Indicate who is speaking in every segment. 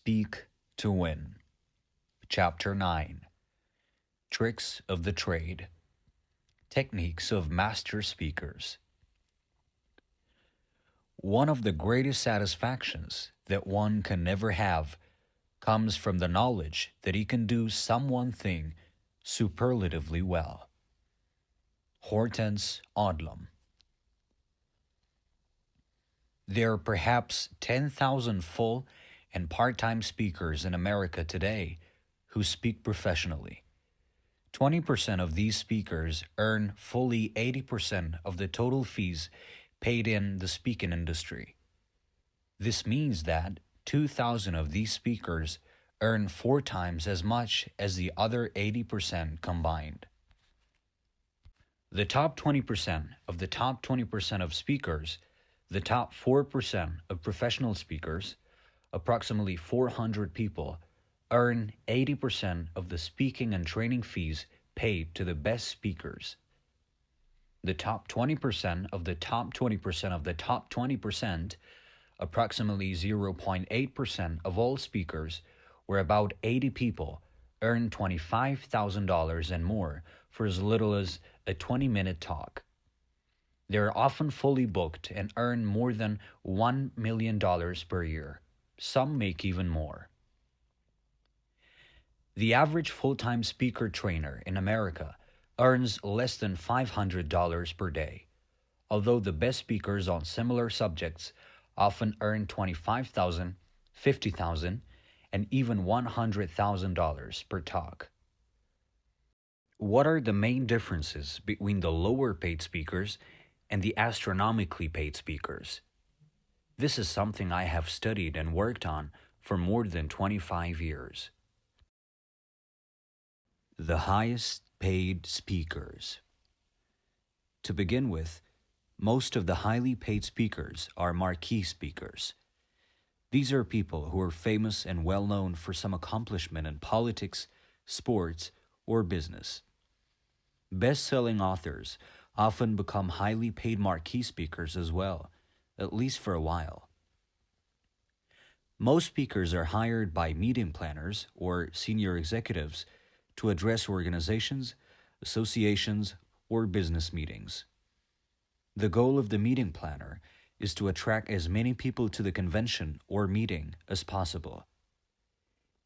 Speaker 1: Speak to Win. Chapter 9. Tricks of the Trade. Techniques of Master Speakers. One of the greatest satisfactions that one can never have comes from the knowledge that he can do some one thing superlatively well. Hortense Odlum. There are perhaps 10,000 full and part-time speakers in America today who speak professionally. 20% of these speakers earn fully 80% of the total fees paid in the speaking industry. This means that 2,000 of these speakers earn 4 times as much as the other 80% combined. The top 20% of the top 20% of speakers, the top 4% of professional speakers, approximately 400 people, earn 80% of the speaking and training fees paid to the best speakers. The top 20% of the top 20% of the top 20%, approximately 0.8% of all speakers, where about 80 people, earn $25,000 and more for as little as a 20-minute talk. They are often fully booked and earn more than $1 million per year. Some make even more. The average full-time speaker trainer in America earns less than $500 per day, although the best speakers on similar subjects often earn $25,000, $50,000, and even $100,000 per talk. What are the main differences between the lower paid speakers and the astronomically paid speakers? This is something I have studied and worked on for more than 25 years. The highest paid speakers. To begin with, most of the highly paid speakers are marquee speakers. These are people who are famous and well known for some accomplishment in politics, sports, or business. Best-selling authors often become highly paid marquee speakers as well, at least for a while. Most speakers are hired by meeting planners or senior executives to address organizations, associations, or business meetings. The goal of the meeting planner is to attract as many people to the convention or meeting as possible.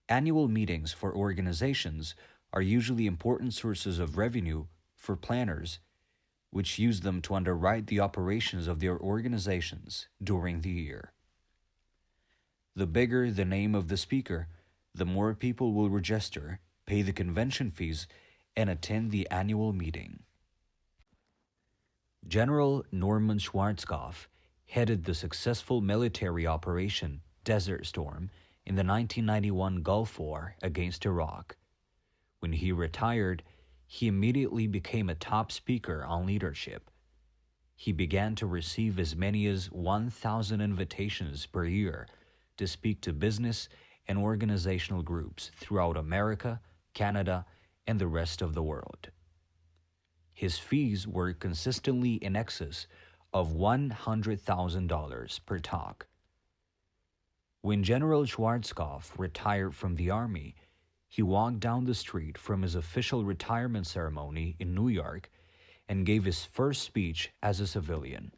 Speaker 1: Annual meetings for organizations are usually important sources of revenue for planners, which use them to underwrite the operations of their organizations during the year. The bigger the name of the speaker, the more people will register, pay the convention fees, and attend the annual meeting. General Norman Schwarzkopf headed the successful military operation Desert Storm in the 1991 Gulf War against Iraq. When he retired, he immediately became a top speaker on leadership. He began to receive as many as 1,000 invitations per year to speak to business and organizational groups throughout America, Canada, and the rest of the world. His fees were consistently in excess of $100,000 per talk. When General Schwarzkopf retired from the Army, he walked down the street from his official retirement ceremony in New York and gave his first speech as a civilian.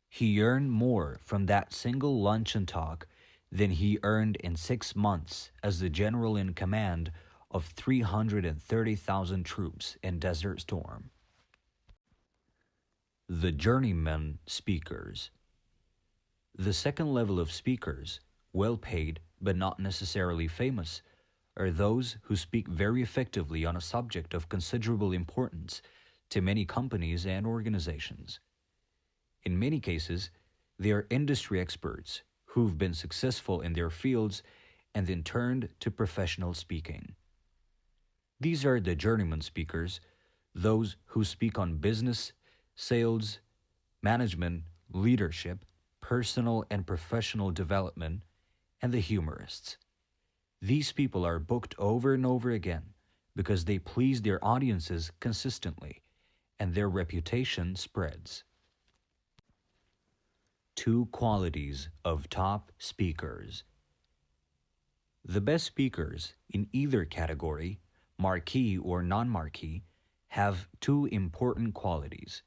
Speaker 1: He earned more from that single luncheon talk than he earned in 6 months as the general in command of 330,000 troops in Desert Storm. The journeyman speakers. The second level of speakers, well paid but not necessarily famous, are those who speak very effectively on a subject of considerable importance to many companies and organizations. In many cases, they are industry experts who've been successful in their fields and then turned to professional speaking. These are the journeyman speakers, those who speak on business, sales, management, leadership, personal and professional development, and the humorists. These people are booked over and over again because they please their audiences consistently, and their reputation spreads. 2 qualities of top speakers. The best speakers in either category, marquee or non marquee, have two important qualities.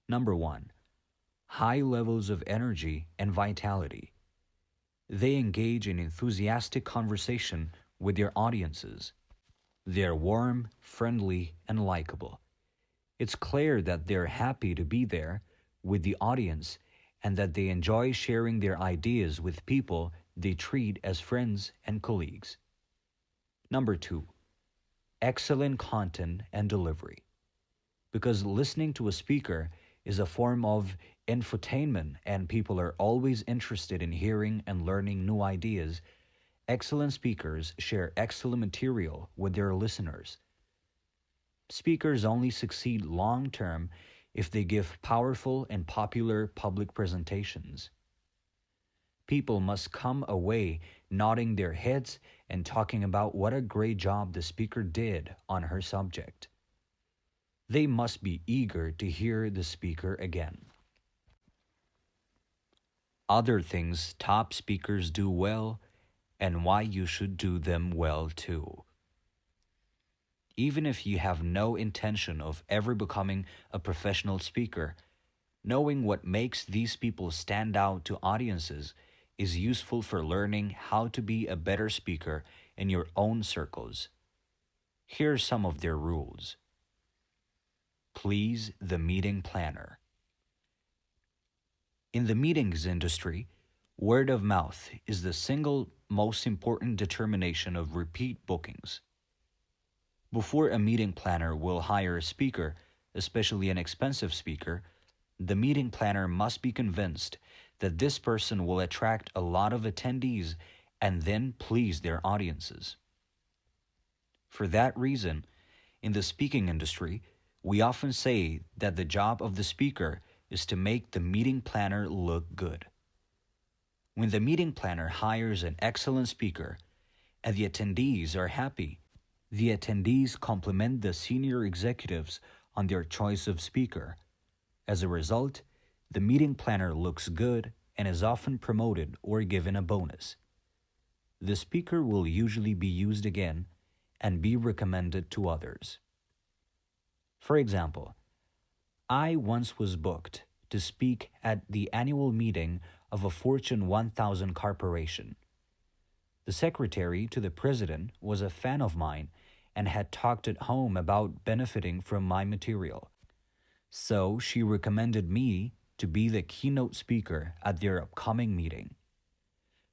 Speaker 1: Number one, high levels of energy and vitality. They engage in enthusiastic conversation with their audiences. They're warm, friendly, and likable. It's clear that they're happy to be there with the audience and that they enjoy sharing their ideas with people they treat as friends and colleagues. Number two, excellent content and delivery. Because listening to a speaker is a form of infotainment and people are always interested in hearing and learning new ideas, excellent speakers share excellent material with their listeners. Speakers only succeed long term if they give powerful and popular public presentations. People must come away nodding their heads and talking about what a great job the speaker did on her subject. They must be eager to hear the speaker again. Other things top speakers do well and why you should do them well too. Even if you have no intention of ever becoming a professional speaker, knowing what makes these people stand out to audiences is useful for learning how to be a better speaker in your own circles. Here are some of their rules. Please the meeting planner. In the meetings industry, word of mouth is the single most important determination of repeat bookings. Before a meeting planner will hire a speaker, especially an expensive speaker, the meeting planner must be convinced that this person will attract a lot of attendees and then please their audiences. For that reason, in the speaking industry, we often say that the job of the speaker is to make the meeting planner look good. When the meeting planner hires an excellent speaker and the attendees are happy, the attendees compliment the senior executives on their choice of speaker. As a result, the meeting planner looks good and is often promoted or given a bonus. The speaker will usually be used again and be recommended to others. For example, I once was booked to speak at the annual meeting of a Fortune 1000 corporation. The secretary to the president was a fan of mine and had talked at home about benefiting from my material. So she recommended me to be the keynote speaker at their upcoming meeting.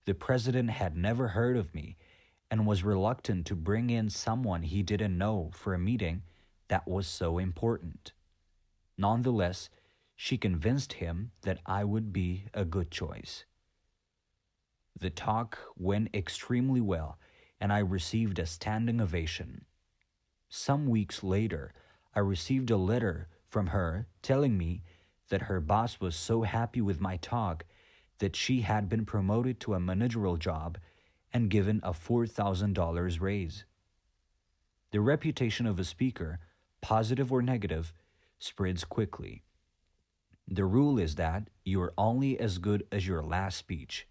Speaker 1: The president had never heard of me and was reluctant to bring in someone he didn't know for a meeting that was so important. Nonetheless, she convinced him that I would be a good choice. The talk went extremely well, and I received a standing ovation. Some weeks later, I received a letter from her telling me that her boss was so happy with my talk that she had been promoted to a managerial job and given a $4,000 raise. The reputation of a speaker, positive or negative, spreads quickly. The rule is that you are only as good as your last speech.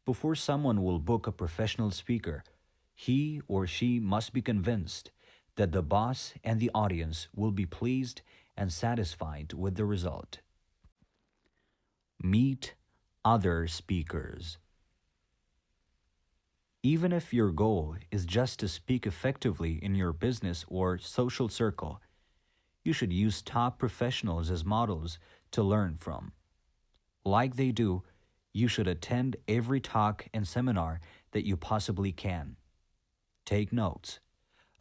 Speaker 1: Before someone will book a professional speaker, he or she must be convinced that the boss and the audience will be pleased and satisfied with the result. Meet other speakers. Even if your goal is just to speak effectively in your business or social circle, you should use top professionals as models to learn from. Like they do, you should attend every talk and seminar that you possibly can. Take notes.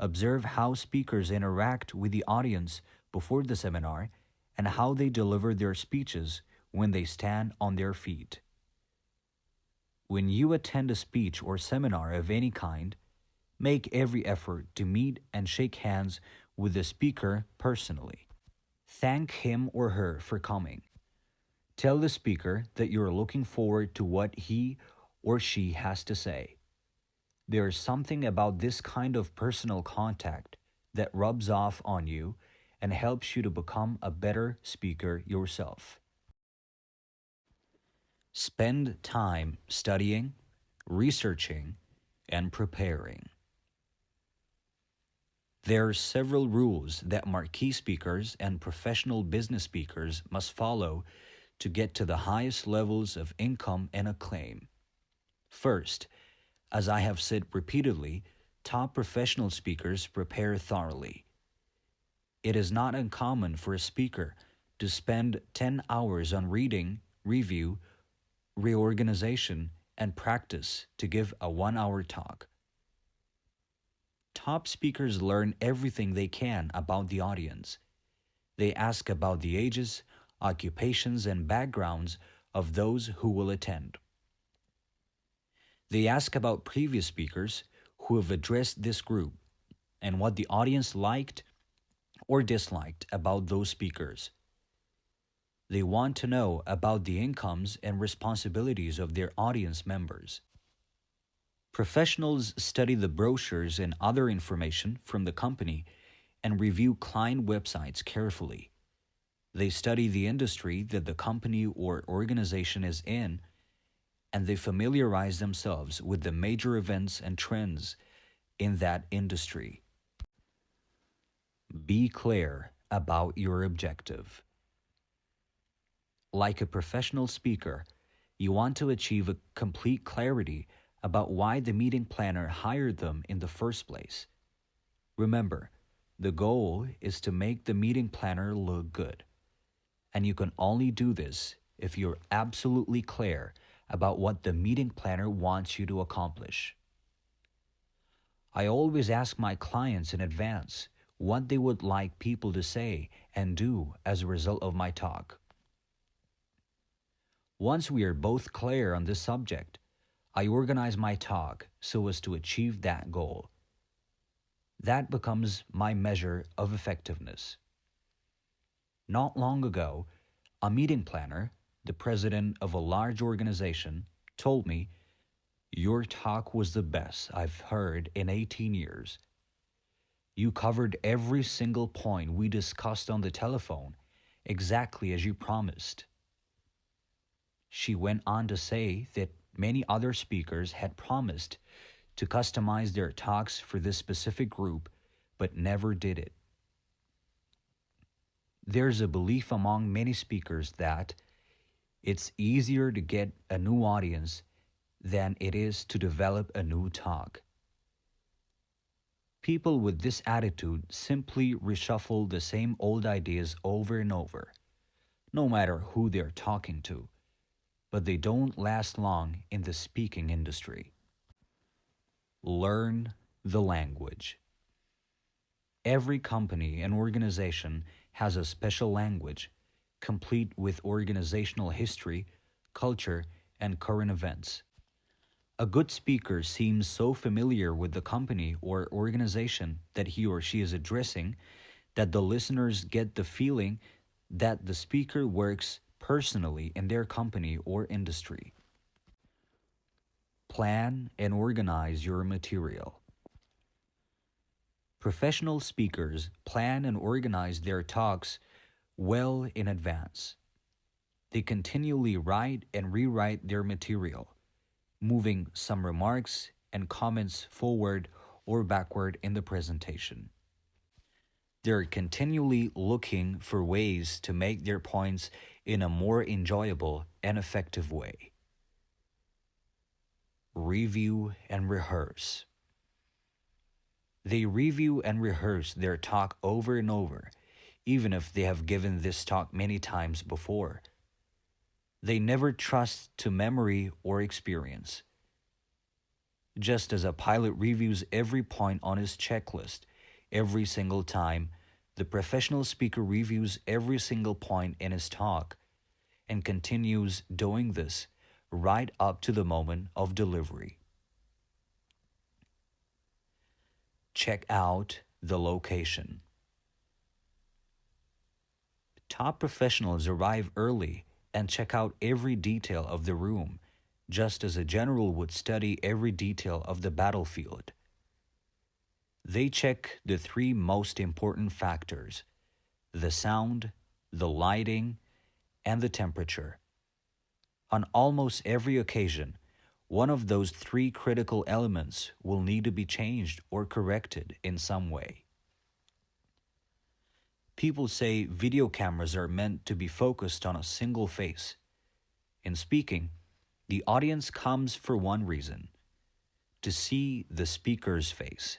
Speaker 1: Observe how speakers interact with the audience before the seminar and how they deliver their speeches when they stand on their feet. When you attend a speech or seminar of any kind, make every effort to meet and shake hands with the speaker personally. Thank him or her for coming. Tell the speaker that you're looking forward to what he or she has to say. There is something about this kind of personal contact that rubs off on you and helps you to become a better speaker yourself. Spend time studying, researching, and preparing. There are several rules that marquee speakers and professional business speakers must follow to get to the highest levels of income and acclaim. First, as I have said repeatedly, top professional speakers prepare thoroughly. It is not uncommon for a speaker to spend 10 hours on reading, review, reorganization, and practice to give a 1 hour talk. Top speakers learn everything they can about the audience. They ask about the ages, occupations, and backgrounds of those who will attend. They ask about previous speakers who have addressed this group and what the audience liked or disliked about those speakers. They want to know about the incomes and responsibilities of their audience members. Professionals study the brochures and other information from the company and review client websites carefully. They study the industry that the company or organization is in, and they familiarize themselves with the major events and trends in that industry. Be clear about your objective. Like a professional speaker, you want to achieve a complete clarity about why the meeting planner hired them in the first place. Remember, the goal is to make the meeting planner look good. And you can only do this if you're absolutely clear about what the meeting planner wants you to accomplish. I always ask my clients in advance what they would like people to say and do as a result of my talk. Once we are both clear on this subject, I organize my talk so as to achieve that goal. That becomes my measure of effectiveness. Not long ago, a meeting planner, the president of a large organization, told me, "Your talk was the best I've heard in 18 years. You covered every single point we discussed on the telephone, exactly as you promised." She went on to say that many other speakers had promised to customize their talks for this specific group, but never did it. There's a belief among many speakers that it's easier to get a new audience than it is to develop a new talk. People with this attitude simply reshuffle the same old ideas over and over, no matter who they're talking to, but they don't last long in the speaking industry. Learn the language. Every company and organization has a special language, complete with organizational history, culture, and current events. A good speaker seems so familiar with the company or organization that he or she is addressing that the listeners get the feeling that the speaker works personally in their company or industry. Plan and organize your material. Professional speakers plan and organize their talks well in advance. They continually write and rewrite their material, moving some remarks and comments forward or backward in the presentation. They're continually looking for ways to make their points in a more enjoyable and effective way. Review and rehearse. They review and rehearse their talk over and over, even if they have given this talk many times before. They never trust to memory or experience. Just as a pilot reviews every point on his checklist every single time, the professional speaker reviews every single point in his talk and continues doing this right up to the moment of delivery. Check out the location. Top professionals arrive early and check out every detail of the room, just as a general would study every detail of the battlefield. They check the three most important factors: the sound, the lighting, and the temperature. On almost every occasion, one of those three critical elements will need to be changed or corrected in some way. People say video cameras are meant to be focused on a single face. In speaking, the audience comes for one reason: to see the speaker's face.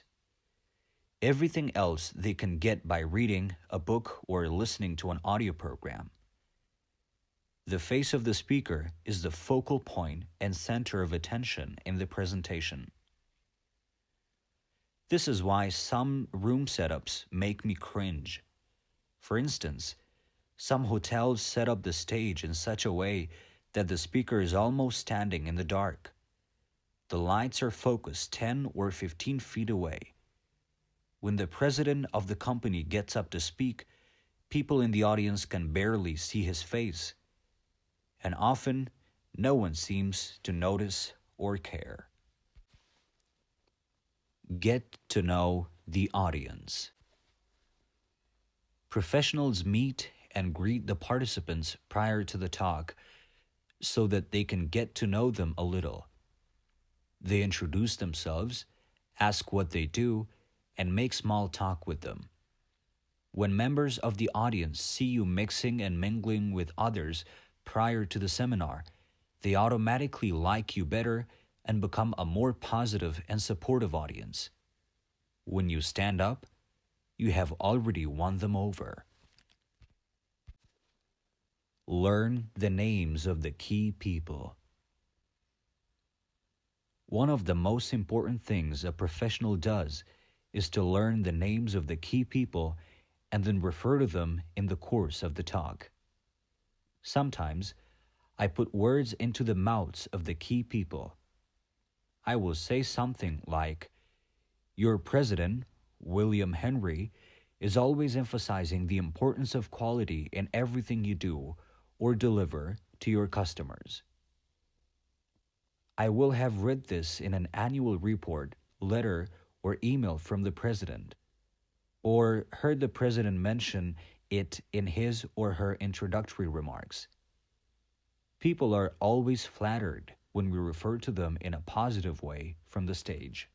Speaker 1: Everything else they can get by reading a book or listening to an audio program. The face of the speaker is the focal point and center of attention in the presentation. This is why some room setups make me cringe. For instance, some hotels set up the stage in such a way that the speaker is almost standing in the dark. The lights are focused 10 or 15 feet away. When the president of the company gets up to speak, people in the audience can barely see his face. And often, no one seems to notice or care. Get to know the audience. Professionals meet and greet the participants prior to the talk so that they can get to know them a little. They introduce themselves, ask what they do, and make small talk with them. When members of the audience see you mixing and mingling with others prior to the seminar, they automatically like you better and become a more positive and supportive audience. When you stand up, you have already won them over. Learn the names of the key people. One of the most important things a professional does is to learn the names of the key people and then refer to them in the course of the talk. Sometimes, I put words into the mouths of the key people. I will say something like, "Your president, William Henry, is always emphasizing the importance of quality in everything you do or deliver to your customers." I will have read this in an annual report, letter, or email from the president, or heard the president mention it in his or her introductory remarks. People are always flattered when we refer to them in a positive way from the stage.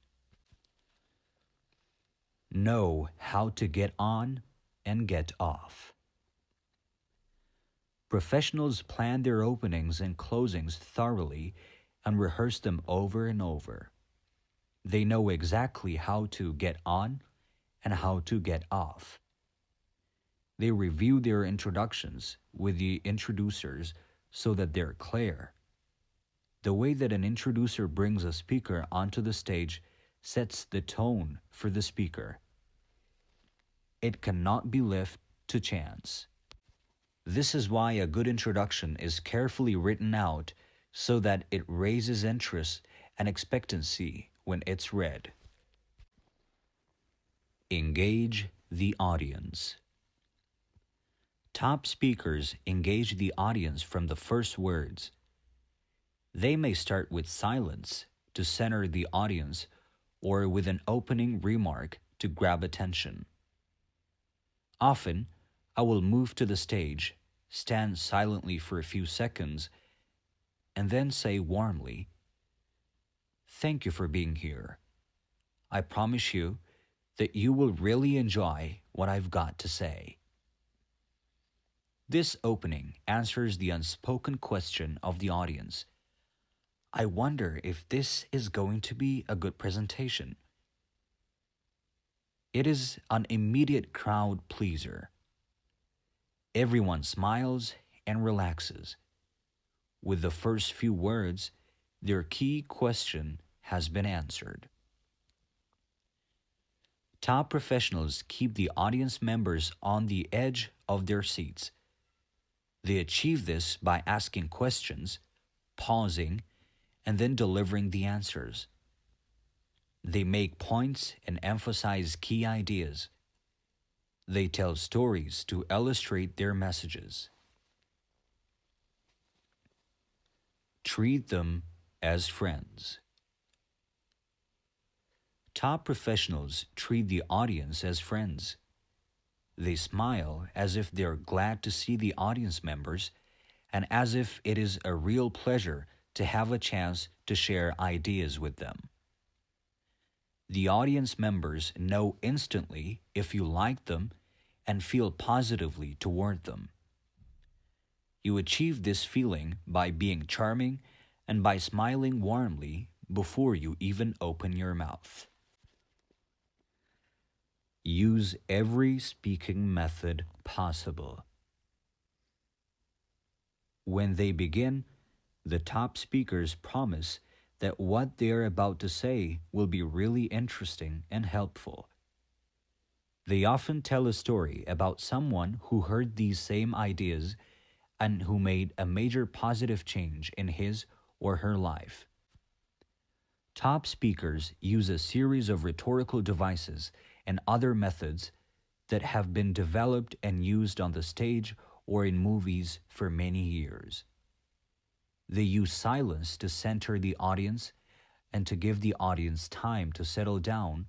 Speaker 1: Know how to get on and get off. Professionals plan their openings and closings thoroughly and rehearse them over and over. They know exactly how to get on and how to get off. They review their introductions with the introducers so that they're clear. The way that an introducer brings a speaker onto the stage sets the tone for the speaker. It cannot be left to chance. This is why a good introduction is carefully written out so that it raises interest and expectancy when it's read. Engage the audience. Top speakers engage the audience from the first words. They may start with silence to center the audience or with an opening remark to grab attention. Often, I will move to the stage, stand silently for a few seconds, and then say warmly, "Thank you for being here. I promise you that you will really enjoy what I've got to say." This opening answers the unspoken question of the audience. I wonder if this is going to be a good presentation. It is an immediate crowd pleaser. Everyone smiles and relaxes. With the first few words, their key question has been answered. Top professionals keep the audience members on the edge of their seats. They achieve this by asking questions, pausing, and then delivering the answers. They make points and emphasize key ideas. They tell stories to illustrate their messages. Treat them as friends. Top professionals treat the audience as friends. They smile as if they're glad to see the audience members and as if it is a real pleasure to have a chance to share ideas with them. The audience members know instantly if you like them and feel positively toward them. You achieve this feeling by being charming and by smiling warmly before you even open your mouth. Use every speaking method possible. When they begin, the top speakers promise that what they are about to say will be really interesting and helpful. They often tell a story about someone who heard these same ideas and who made a major positive change in his or her life. Top speakers use a series of rhetorical devices and other methods that have been developed and used on the stage or in movies for many years. They use silence to center the audience and to give the audience time to settle down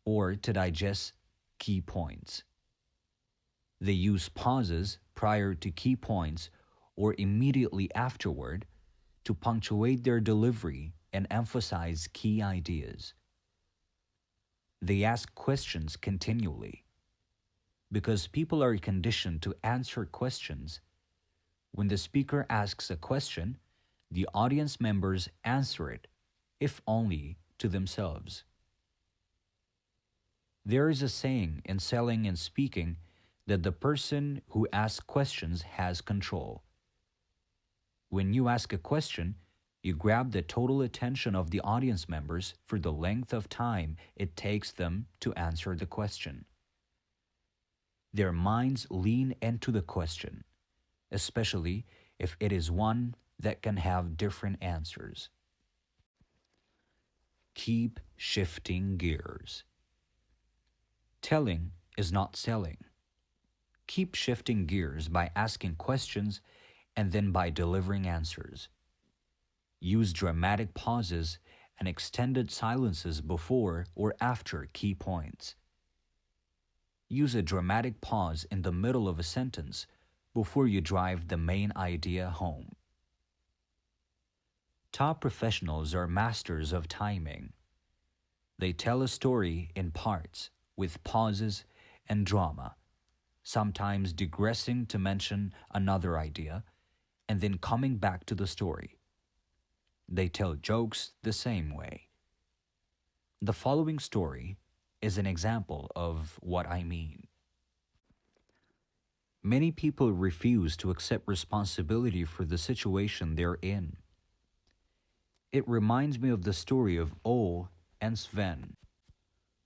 Speaker 1: or to digest key points. They use pauses prior to key points or immediately afterward to punctuate their delivery and emphasize key ideas. They ask questions continually. Because people are conditioned to answer questions, when the speaker asks a question, the audience members answer it, if only to themselves. There is a saying in selling and speaking that the person who asks questions has control. When you ask a question, you grab the total attention of the audience members for the length of time it takes them to answer the question. Their minds lean into the question, especially if it is one that can have different answers. Keep shifting gears. Telling is not selling. Keep shifting gears by asking questions and then by delivering answers. Use dramatic pauses and extended silences before or after key points. Use a dramatic pause in the middle of a sentence before you drive the main idea home. Top professionals are masters of timing. They tell a story in parts with pauses and drama, sometimes digressing to mention another idea and then coming back to the story. They tell jokes the same way. The following story is an example of what I mean. Many people refuse to accept responsibility for the situation they're in. It reminds me of the story of Ole and Sven,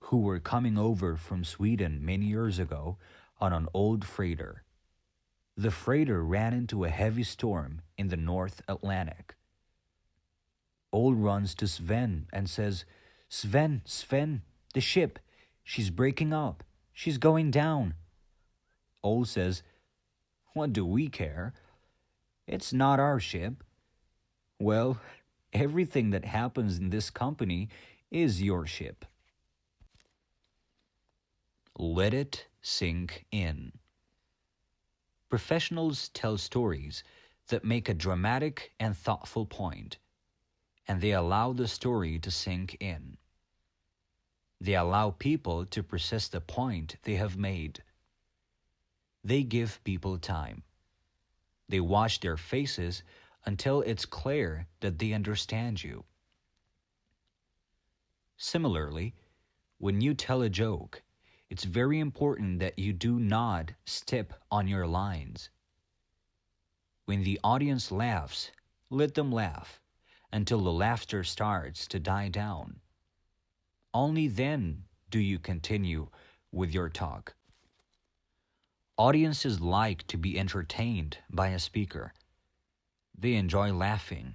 Speaker 1: who were coming over from Sweden many years ago on an old freighter. The freighter ran into a heavy storm in the North Atlantic. Ole runs to Sven and says, Sven, the ship, she's breaking up. She's going down. Ole says, what do we care? It's not our ship. Well, everything that happens in this company is your ship. Let it sink in. Professionals tell stories that make a dramatic and thoughtful point, and they allow the story to sink in. They allow people to process the point they have made. They give people time. They watch their faces until it's clear that they understand you. Similarly, when you tell a joke, it's very important that you do not step on your lines. When the audience laughs, let them laugh until the laughter starts to die down. Only then do you continue with your talk. Audiences like to be entertained by a speaker. They enjoy laughing.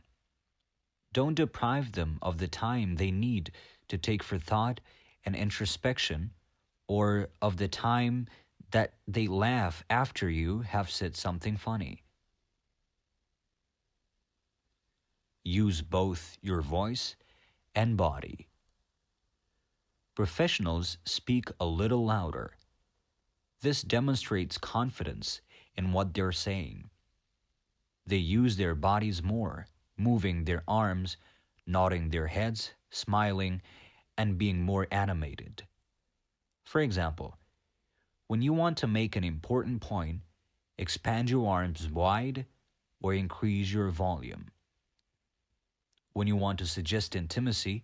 Speaker 1: Don't deprive them of the time they need to take for thought and introspection, or of the time that they laugh after you have said something funny. Use both your voice and body. Professionals speak a little louder. This demonstrates confidence in what they're saying. They use their bodies more moving their arms, nodding their heads, smiling, and being more animated. For example, when you want to make an important point, expand your arms wide or increase your volume. When you want to suggest intimacy,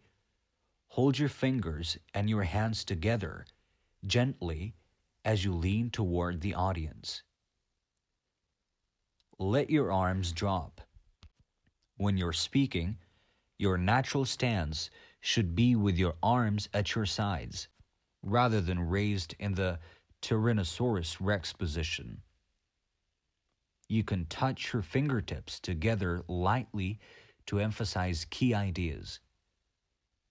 Speaker 1: hold your fingers and your hands together gently as you lean toward the audience. Let your arms drop. When you're speaking, your natural stance should be with your arms at your sides, rather than raised in the Tyrannosaurus Rex position. You can touch your fingertips together lightly to emphasize key ideas.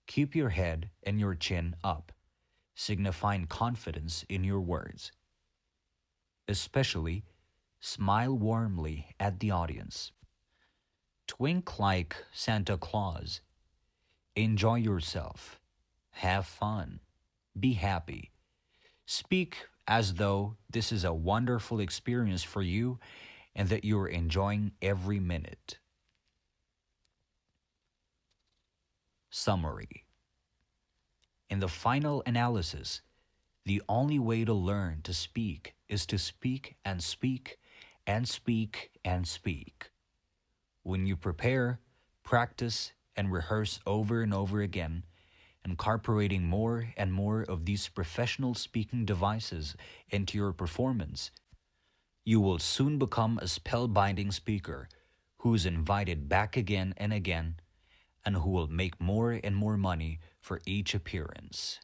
Speaker 1: Keep your head and your chin up, signifying confidence in your words. Especially, smile warmly at the audience. Twink like Santa Claus. Enjoy yourself. Have fun. Be happy. Speak as though this is a wonderful experience for you and that you're enjoying every minute. Summary. In the final analysis, the only way to learn to speak is to speak and speak and speak and speak. When you prepare, practice, and rehearse over and over again, incorporating more and more of these professional speaking devices into your performance, you will soon become a spellbinding speaker who is invited back again and again, and who will make more and more money for each appearance.